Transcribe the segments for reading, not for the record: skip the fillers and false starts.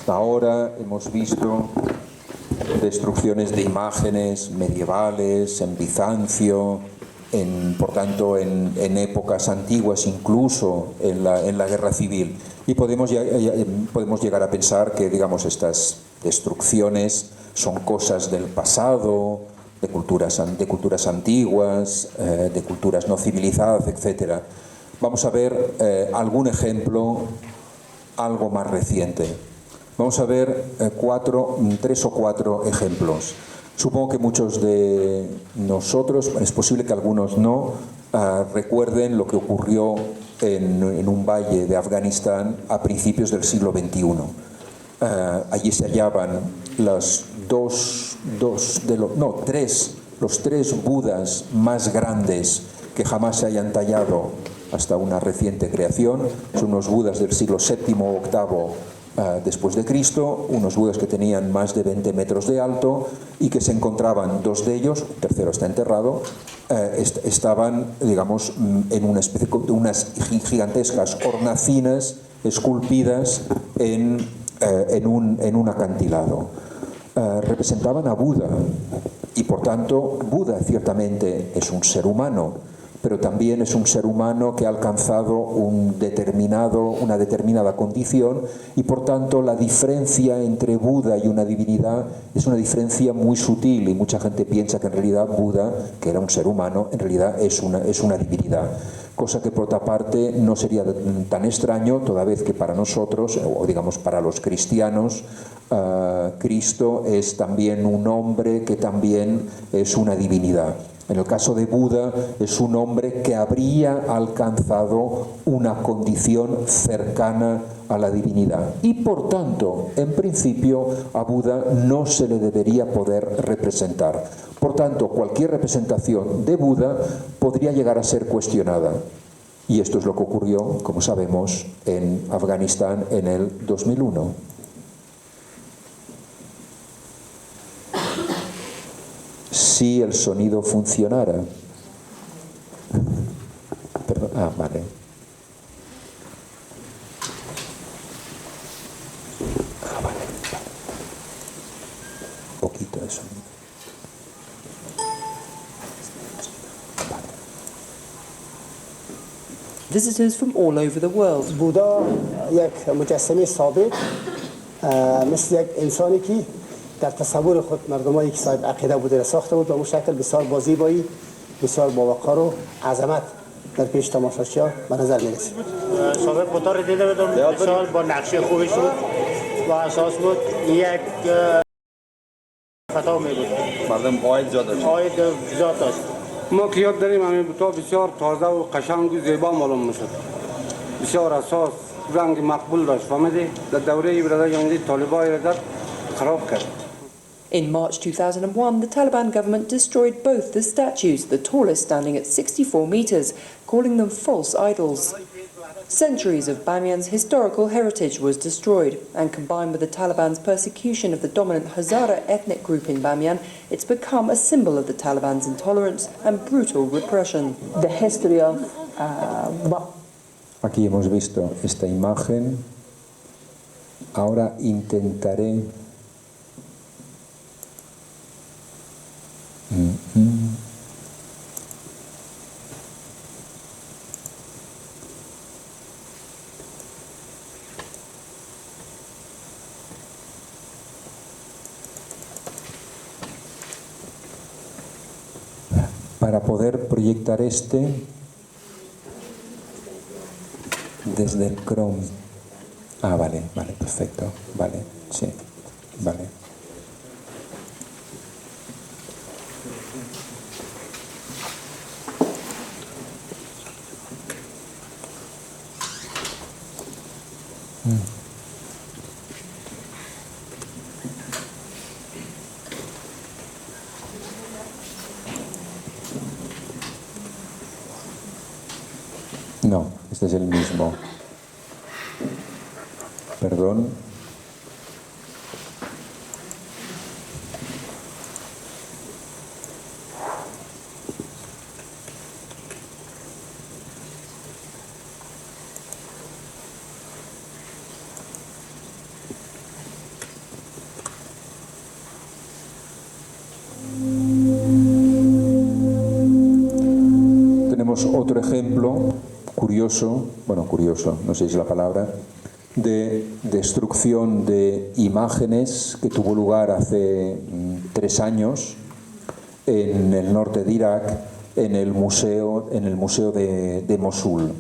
Hasta ahora hemos visto destrucciones de imágenes medievales en Bizancio, por tanto en épocas antiguas, incluso en la guerra civil. Y podemos llegar a pensar que, digamos, estas destrucciones son cosas del pasado, de culturas antiguas, de culturas no civilizadas, etc. Vamos a ver algún ejemplo algo más reciente. Vamos a ver 3 o 4 ejemplos. Supongo que muchos de nosotros, es posible que algunos no, recuerden lo que ocurrió en un valle de Afganistán a principios del siglo XXI. Allí se hallaban los tres Budas más grandes que jamás se hayan tallado hasta una reciente creación. Son unos Budas del siglo VII o VIII después de Cristo, unos Budas que tenían más de 20 metros de alto y que se encontraban, 2 de ellos, el tercero está enterrado, estaban, digamos, en una especie de unas gigantescas hornacinas esculpidas en un acantilado. Representaban a Buda y por tanto Buda ciertamente es un ser humano, pero también es un ser humano que ha alcanzado una determinada condición y por tanto la diferencia entre Buda y una divinidad es una diferencia muy sutil y mucha gente piensa que en realidad Buda, que era un ser humano, en realidad es una divinidad. Cosa que por otra parte no sería tan extraño, toda vez que para nosotros, o digamos para los cristianos, Cristo es también un hombre que también es una divinidad. En el caso de Buda es un hombre que habría alcanzado una condición cercana a la divinidad y por tanto, en principio, a Buda no se le debería poder representar. Por tanto, cualquier representación de Buda podría llegar a ser cuestionada. Y esto es lo que ocurrió, como sabemos, en Afganistán en el 2001. Si el sonido funcionara. Perdón, vale. Vale. Un poquito de sonido. Vale. Visitors from all over the world. بودا یک مجسمه ثابت مثل یک انسانی که در تصور خود مردمایی که صاحب عقیده بوده را ساخته بود و اون شکل بسیار با زیبایی، بسیار با وقار و عظمت در پیش تماشاچی‌ها به نظر می‌رسید. سابق بودا رو دیده بودم، بسیار با نقشه خوبی شد و اساس بود یک خطا می بود. مردم عاید زیاد داشت. ما که یاد داریم همین بودا بسیار تازه و قشنگ و زیبا معلوم میشد. بسیار اساس رنگ مقبول داشت. فهمیدی؟ در دوره برادر جنگی طالبای را خراب کرد. In March 2001, the Taliban government destroyed both the statues, the tallest standing at 64 meters, calling them false idols. Centuries of Bamiyan's historical heritage was destroyed, and combined with the Taliban's persecution of the dominant Hazara ethnic group in Bamiyan, it's become a symbol of the Taliban's intolerance and brutal repression. The history of Aquí hemos visto esta imagen. Ahora intentaré para poder proyectar desde el Chrome. Vale, perfecto. Vale, sí, vale. No, este es el mismo. Perdón. otro ejemplo curioso, bueno, curioso, no sé si es la palabra, de destrucción de imágenes que tuvo lugar hace 3 años en el norte de Irak, en el museo de Mosul.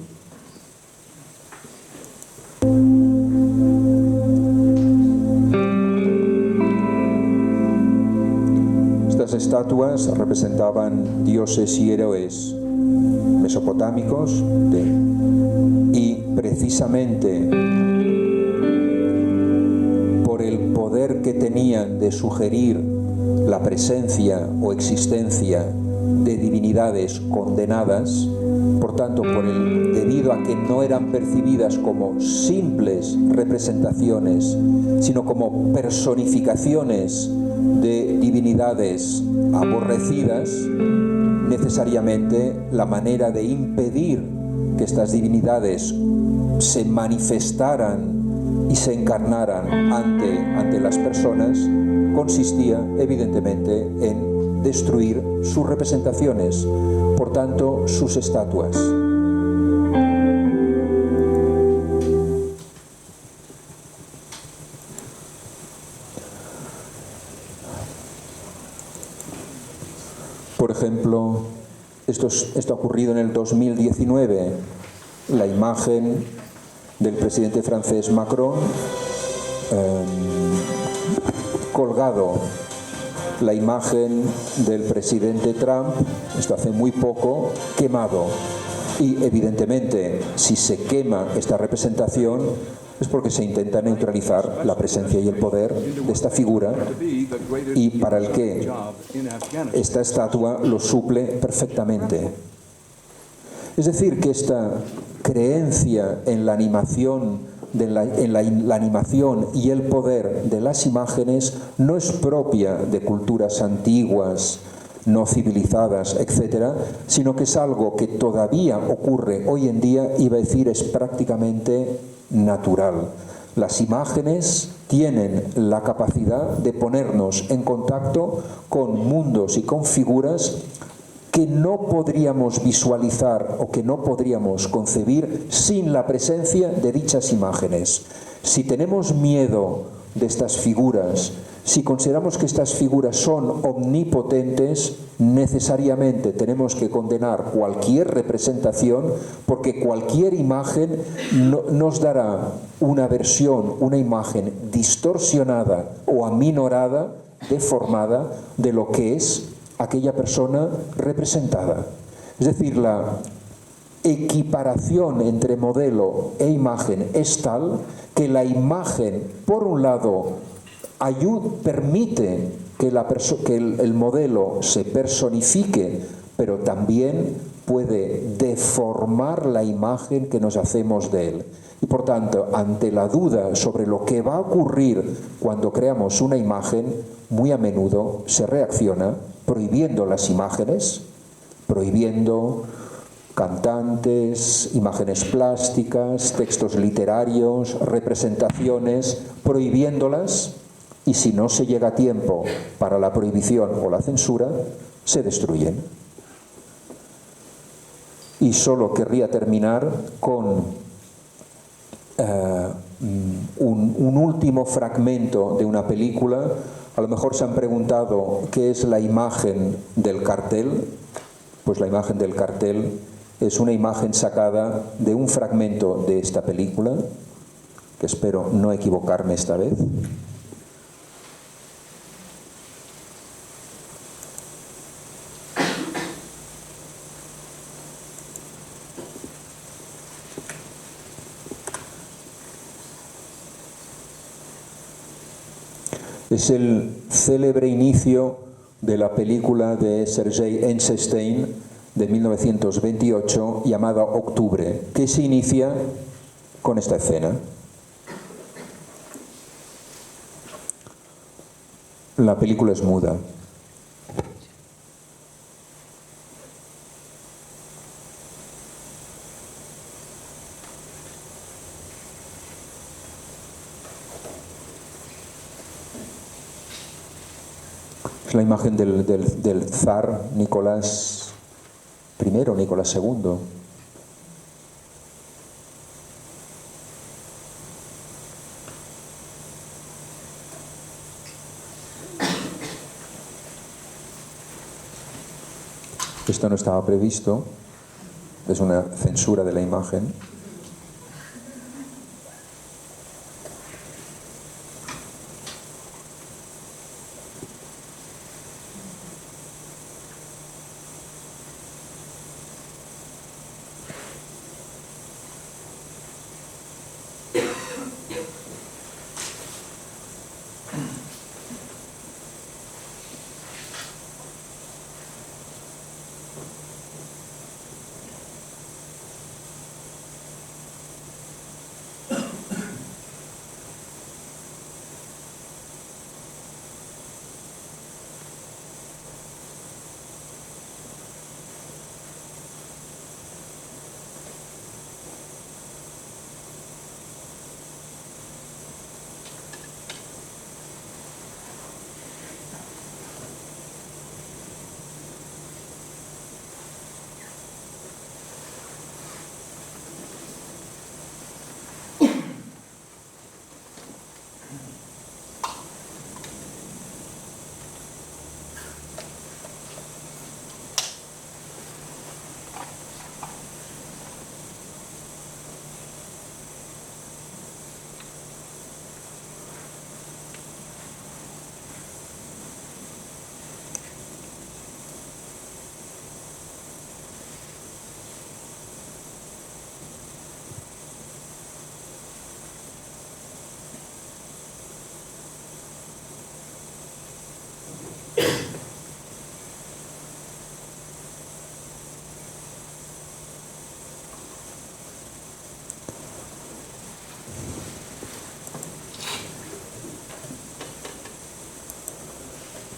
Estas estatuas representaban dioses y héroes mesopotámicos y precisamente por el poder que tenían de sugerir la presencia o existencia de divinidades condenadas, por tanto, debido a que no eran percibidas como simples representaciones, sino como personificaciones de divinidades aborrecidas, necesariamente la manera de impedir que estas divinidades se manifestaran y se encarnaran ante las personas consistía evidentemente en destruir sus representaciones, por tanto sus estatuas. Por ejemplo, esto ha ocurrido en el 2019, la imagen del presidente francés Macron colgado, la imagen del presidente Trump, esto hace muy poco, quemado. Y evidentemente, si se quema esta representación, es porque se intenta neutralizar la presencia y el poder de esta figura, y para el que esta estatua lo suple perfectamente. Es decir, que esta creencia en la animación, la animación y el poder de las imágenes no es propia de culturas antiguas, no civilizadas, etcétera, sino que es algo que todavía ocurre hoy en día, iba a decir, es prácticamente natural. Las imágenes tienen la capacidad de ponernos en contacto con mundos y con figuras que no podríamos visualizar o que no podríamos concebir sin la presencia de dichas imágenes. Si tenemos miedo de estas figuras, si consideramos que estas figuras son omnipotentes, necesariamente tenemos que condenar cualquier representación, porque cualquier imagen nos dará una versión, una imagen distorsionada o aminorada, deformada de lo que es aquella persona representada. Es decir, la equiparación entre modelo e imagen es tal que la imagen, por un lado, permite que el modelo se personifique, pero también puede deformar la imagen que nos hacemos de él. Y por tanto, ante la duda sobre lo que va a ocurrir cuando creamos una imagen, muy a menudo se reacciona prohibiendo las imágenes, prohibiendo cantantes, imágenes plásticas, textos literarios, representaciones, prohibiéndolas, y si no se llega a tiempo para la prohibición o la censura, se destruyen. Y solo querría terminar con un último fragmento de una película. A lo mejor se han preguntado qué es la imagen del cartel. Pues la imagen del cartel es una imagen sacada de un fragmento de esta película, que espero no equivocarme esta vez. Es el célebre inicio de la película de Sergei Eisenstein de 1928 llamada Octubre, que se inicia con esta escena. La película es muda. Es la imagen del zar Nicolás I, Nicolás II. Esto no estaba previsto, es una censura de la imagen.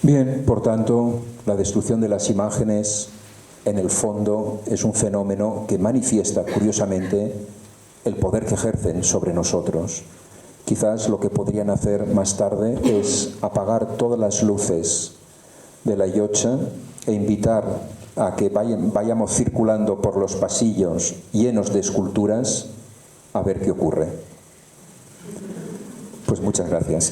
Bien, por tanto, la destrucción de las imágenes, en el fondo, es un fenómeno que manifiesta, curiosamente, el poder que ejercen sobre nosotros. Quizás lo que podrían hacer más tarde es apagar todas las luces de la Llotja e invitar a que vayamos circulando por los pasillos llenos de esculturas a ver qué ocurre. Pues muchas gracias.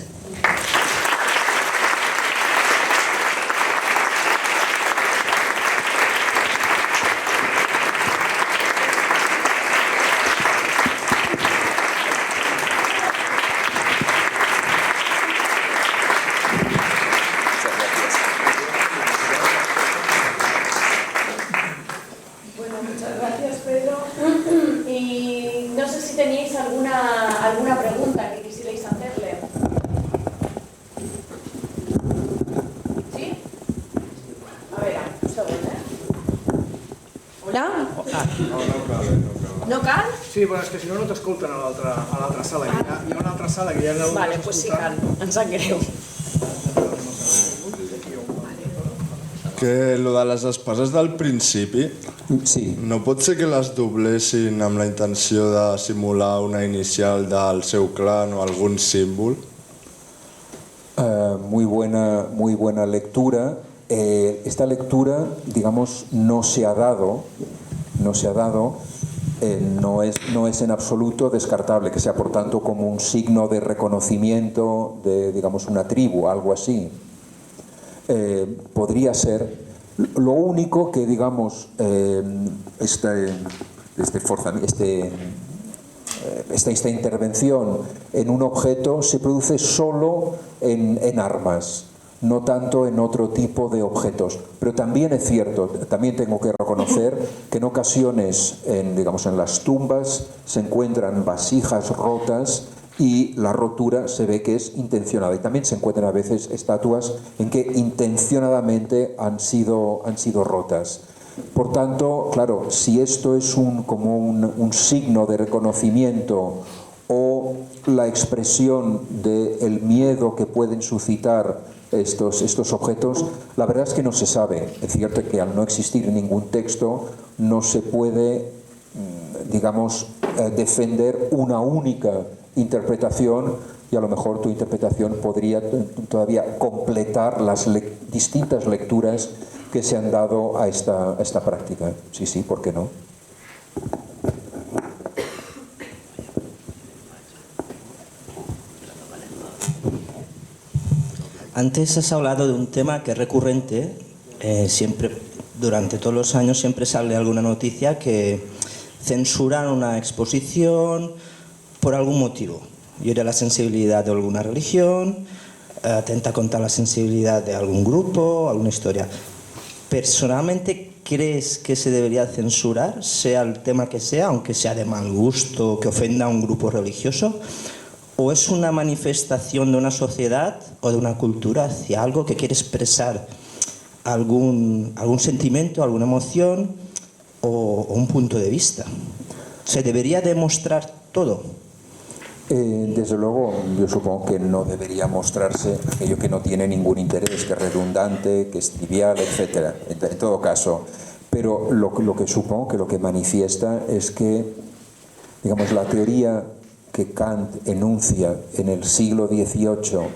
alguna pregunta que quisierais hacerle. ¿Sí? A ver, un segundo, Hola? No cal? Sí, però és que si no, no t'escolten a l'altra sala. Hi ha una altra sala que ja no Vale, pues sí cal. Em sap greu. Que lo de les espases del principi, sí. No pot ser que les doblessin amb la intenció de simular una inicial del seu clan o algún símbol? Muy buena lectura. Esta lectura, digamos, no se ha dado, no es en absoluto descartable que sea, por tanto, como un signo de reconocimiento de, digamos, una tribu, algo así. Podría ser. Lo único que, digamos, esta intervención en un objeto se produce solo en armas, no tanto en otro tipo de objetos. Pero también es cierto, también tengo que reconocer que en ocasiones, digamos, en las tumbas se encuentran vasijas rotas y la rotura se ve que es intencionada. Y también se encuentran a veces estatuas en que intencionadamente han sido rotas. Por tanto, claro, si esto es como un signo de reconocimiento o la expresión del miedo que pueden suscitar estos objetos, la verdad es que no se sabe. Es cierto que al no existir ningún texto no se puede, digamos, defender una única interpretación, y a lo mejor tu interpretación podría todavía completar las distintas lecturas que se han dado a esta práctica. Sí, ¿por qué no? Antes has hablado de un tema que es recurrente siempre durante todos los años siempre sale alguna noticia que censuran una exposición por algún motivo. Hiere la sensibilidad de alguna religión, atenta contra la sensibilidad de algún grupo, alguna historia. Personalmente, ¿crees que se debería censurar, sea el tema que sea, aunque sea de mal gusto, que ofenda a un grupo religioso? ¿O es una manifestación de una sociedad o de una cultura hacia algo que quiere expresar algún sentimiento, alguna emoción o un punto de vista? ¿Se debería demostrar todo? Desde luego, yo supongo que no debería mostrarse aquello que no tiene ningún interés, que es redundante, que es trivial, etc. En todo caso, pero lo que supongo que lo que manifiesta es que, digamos, la teoría que Kant enuncia en el siglo XVIII,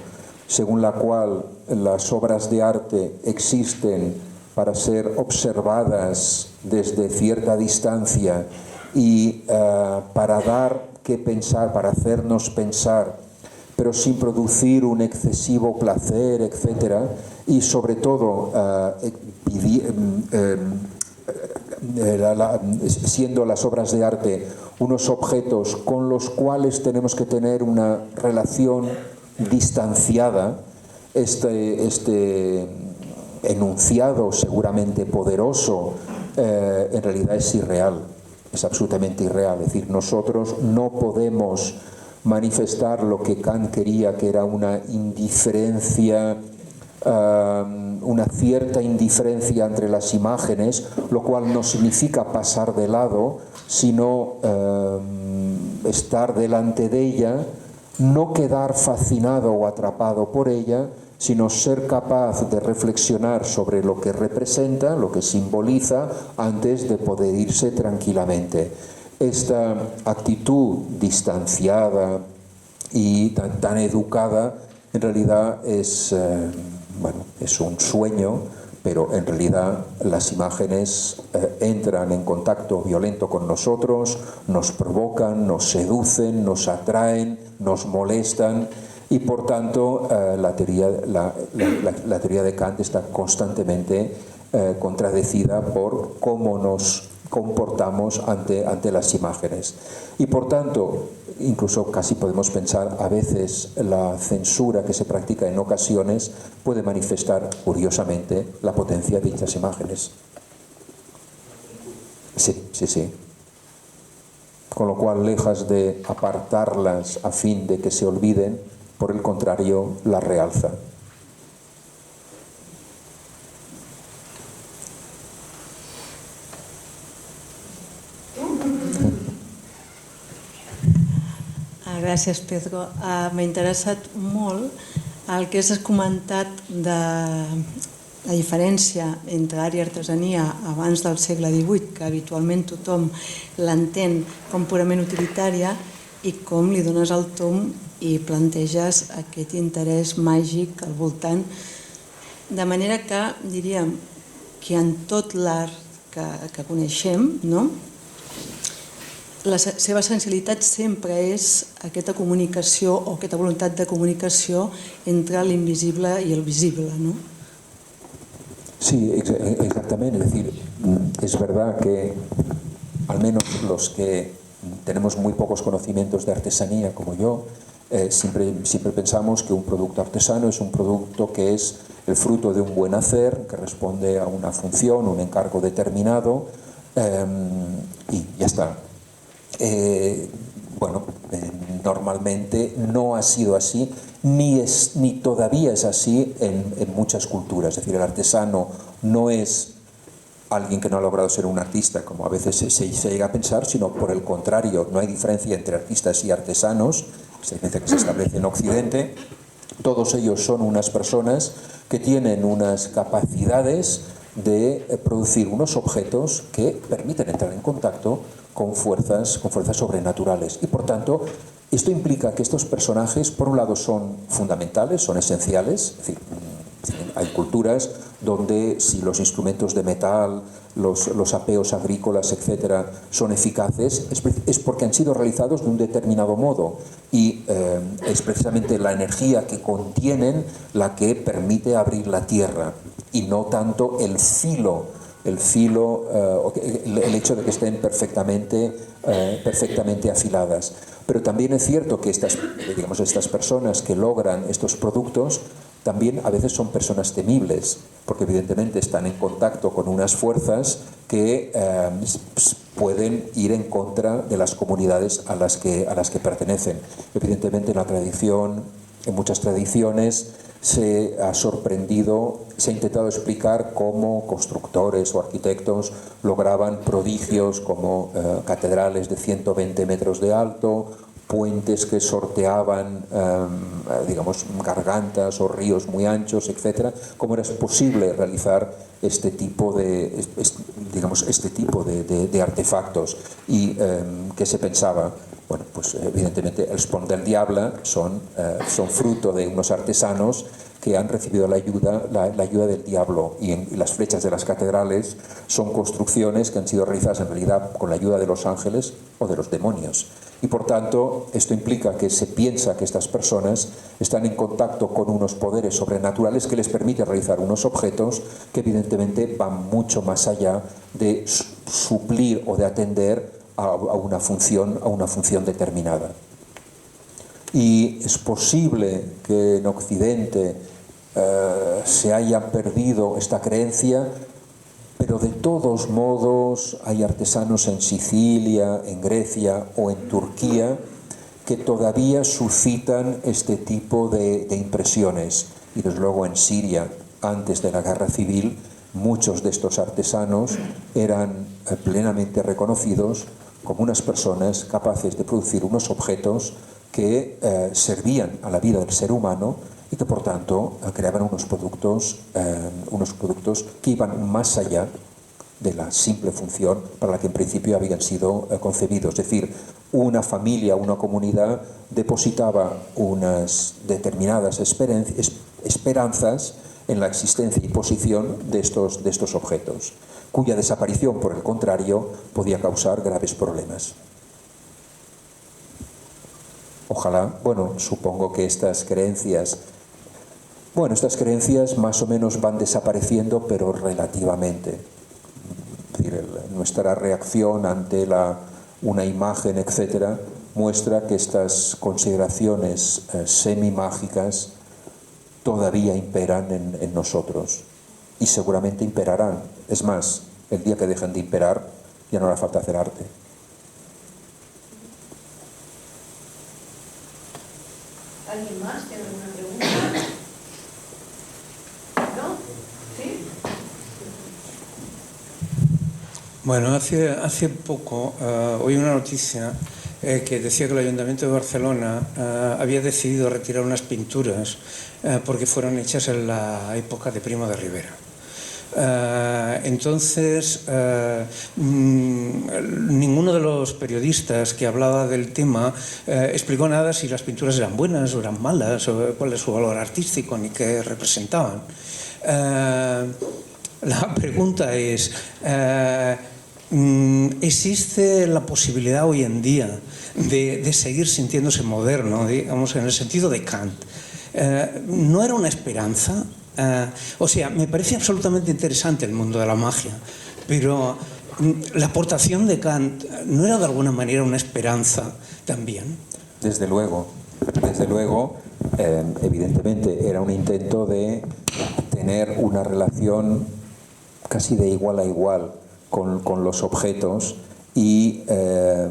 según la cual las obras de arte existen para ser observadas desde cierta distancia y para dar que pensar, para hacernos pensar, pero sin producir un excesivo placer, etc. Y sobre todo siendo las obras de arte unos objetos con los cuales tenemos que tener una relación distanciada, este enunciado seguramente poderoso en realidad es irreal, es absolutamente irreal. Es decir, nosotros no podemos manifestar lo que Kant quería, que era una indiferencia, una cierta indiferencia entre las imágenes, lo cual no significa pasar de lado, sino estar delante de ella, no quedar fascinado o atrapado por ella, sino ser capaz de reflexionar sobre lo que representa, lo que simboliza, antes de poder irse tranquilamente. Esta actitud distanciada y tan educada, en realidad es un sueño, pero en realidad las imágenes entran en contacto violento con nosotros, nos provocan, nos seducen, nos atraen, nos molestan. Y por tanto la teoría de Kant está constantemente contradecida por cómo nos comportamos ante las imágenes. Y por tanto, incluso casi podemos pensar, a veces la censura que se practica en ocasiones puede manifestar curiosamente la potencia de dichas imágenes. Sí. Con lo cual, lejos de apartarlas a fin de que se olviden, por el contrario, la realza. Gràcies, Pedro. M'ha interessat molt el que has comentat de la diferència entre art i artesania abans del segle XVIII, que habitualment tothom l'entén com purament utilitària, i com li dones el tomb i planteges aquest interès màgic al voltant. De manera que diríem que en tot l'art que coneixem, la seva sensibilitat sempre és aquesta comunicació o aquesta voluntat de comunicació entre l'invisible i el visible, ¿no? Sí, exactamente. Es decir, es verdad que al menos los que tenemos muy pocos conocimientos de artesanía como yo, siempre pensamos que un producto artesano es un producto que es el fruto de un buen hacer, que responde a una función, un encargo determinado, y ya está. Normalmente no ha sido así, ni todavía es así en muchas culturas. Es decir, el artesano no es alguien que no ha logrado ser un artista, como a veces se llega a pensar, sino por el contrario, no hay diferencia entre artistas y artesanos, esa diferencia que se establece en Occidente. Todos ellos son unas personas que tienen unas capacidades de producir unos objetos que permiten entrar en contacto con fuerzas sobrenaturales. Y por tanto, esto implica que estos personajes, por un lado, son fundamentales, son esenciales. Es decir, hay culturas donde si los instrumentos de metal, los apeos agrícolas, etcétera, son eficaces, es porque han sido realizados de un determinado modo, y es precisamente la energía que contienen la que permite abrir la tierra, y no tanto el filo el filo, el hecho de que estén perfectamente afiladas. Pero también es cierto que estas personas que logran estos productos también a veces son personas temibles, porque evidentemente están en contacto con unas fuerzas que pueden ir en contra de las comunidades a las que pertenecen. Evidentemente en muchas tradiciones se ha intentado explicar cómo constructores o arquitectos lograban prodigios como catedrales de 120 metros de alto, puentes que sorteaban, gargantas o ríos muy anchos, etc. ¿Cómo era posible realizar este tipo de artefactos? Y ¿qué se pensaba? Bueno, pues evidentemente els ponts del diable son fruto de unos artesanos que han recibido la ayuda del diablo, y las flechas de las catedrales son construcciones que han sido realizadas en realidad con la ayuda de los ángeles o de los demonios. Y por tanto, esto implica que se piensa que estas personas están en contacto con unos poderes sobrenaturales que les permiten realizar unos objetos que evidentemente van mucho más allá de suplir o de atender a una función determinada. Y es posible que en Occidente se haya perdido esta creencia, pero de todos modos hay artesanos en Sicilia, en Grecia o en Turquía que todavía suscitan este tipo de impresiones. Y desde luego en Siria, antes de la guerra civil, muchos de estos artesanos eran plenamente reconocidos como unas personas capaces de producir unos objetos que servían a la vida del ser humano y que por tanto creaban unos productos que iban más allá de la simple función para la que en principio habían sido concebidos. Es decir, una familia, una comunidad depositaba unas determinadas esperanzas en la existencia y posición de estos objetos, cuya desaparición, por el contrario, podía causar graves problemas. Ojalá, supongo que estas creencias más o menos van desapareciendo, pero relativamente. Es decir, nuestra reacción ante una imagen, etcétera, muestra que estas consideraciones semi-mágicas todavía imperan en nosotros y seguramente imperarán. Es más, el día que dejen de imperar ya no hará falta hacer arte. ¿Alguien más tiene alguna pregunta? ¿No? ¿Sí? Bueno, hace poco oí una noticia que decía que el Ayuntamiento de Barcelona había decidido retirar unas pinturas porque fueron hechas en la época de Primo de Rivera. Entonces, ninguno de los periodistas que hablaba del tema explicó nada si las pinturas eran buenas o eran malas, o cuál es su valor artístico, ni qué representaban. La pregunta es, ¿existe la posibilidad hoy en día de seguir sintiéndose moderno, digamos, en el sentido de Kant? ¿No era una esperanza? O sea, me parece absolutamente interesante el mundo de la magia, pero la aportación de Kant ¿no era de alguna manera una esperanza también? Desde luego, evidentemente era un intento de tener una relación casi de igual a igual con los objetos y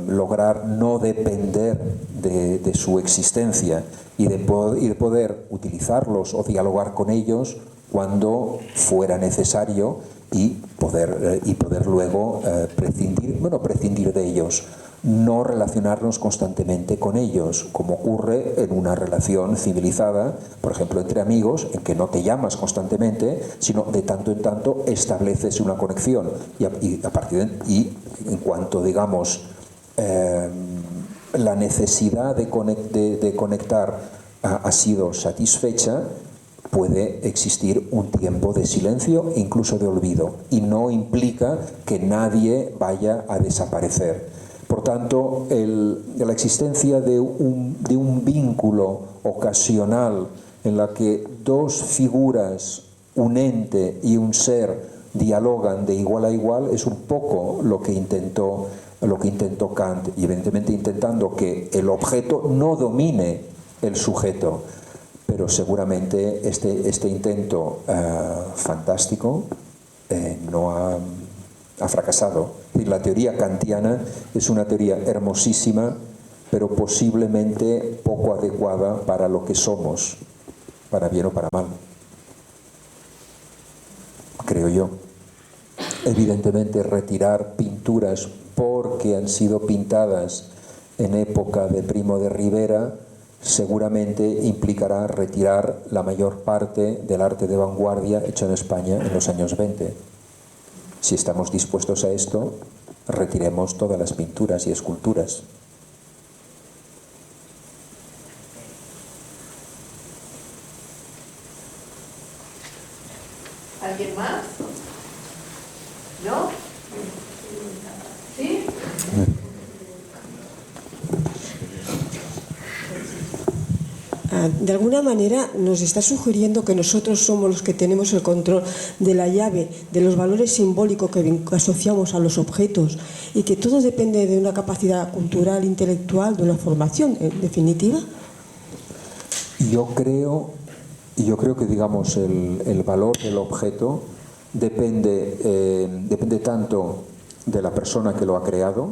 lograr no depender de su existencia y de poder utilizarlos o dialogar con ellos cuando fuera necesario y poder luego prescindir de ellos. No relacionarnos constantemente con ellos, como ocurre en una relación civilizada, por ejemplo, entre amigos, en que no te llamas constantemente, sino de tanto en tanto estableces una conexión. Y en cuanto, digamos, la necesidad de conectar ha sido satisfecha, puede existir un tiempo de silencio e incluso de olvido, y no implica que nadie vaya a desaparecer. Por tanto, la existencia de un vínculo ocasional en la que dos figuras, un ente y un ser, dialogan de igual a igual, es un poco lo que intentó Kant, y evidentemente intentando que el objeto no domine el sujeto, pero seguramente este intento fantástico no ha fracasado. Es decir, la teoría kantiana es una teoría hermosísima, pero posiblemente poco adecuada para lo que somos, para bien o para mal, creo yo. Evidentemente, retirar pinturas porque han sido pintadas en época de Primo de Rivera seguramente implicará retirar la mayor parte del arte de vanguardia hecho en España en los años 20. Si estamos dispuestos a esto, retiremos todas las pinturas y esculturas. ¿Alguien más? ¿No? ¿Sí? De alguna manera nos está sugiriendo que nosotros somos los que tenemos el control de la llave, de los valores simbólicos que asociamos a los objetos, y que todo depende de una capacidad cultural, intelectual, de una formación, en definitiva. Yo creo que, digamos, el valor del objeto depende tanto de la persona que lo ha creado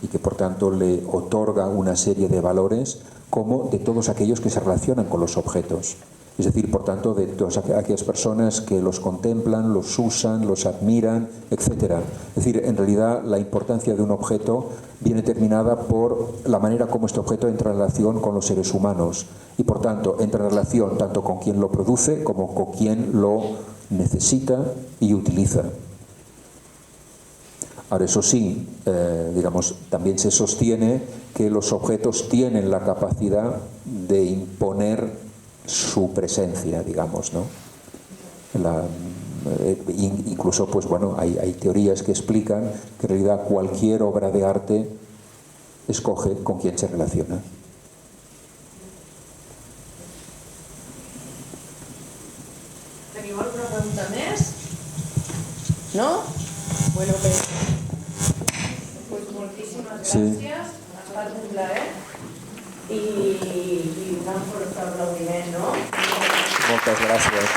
y que por tanto le otorga una serie de valores, como de todos aquellos que se relacionan con los objetos. Es decir, por tanto, de todas aquellas personas que los contemplan, los usan, los admiran, etc. Es decir, en realidad la importancia de un objeto viene determinada por la manera como este objeto entra en relación con los seres humanos, y por tanto entra en relación tanto con quien lo produce como con quien lo necesita y utiliza. Ahora, eso sí, digamos, también se sostiene que los objetos tienen la capacidad de imponer su presencia, digamos, ¿no? Incluso, pues bueno, hay teorías que explican que en realidad cualquier obra de arte escoge con quién se relaciona. ¿Teniu alguna pregunta més? No? Bueno, pues moltíssimes gràcies. Ha estat un plaer. I un fort aplaudiment, no? Moltes gràcies.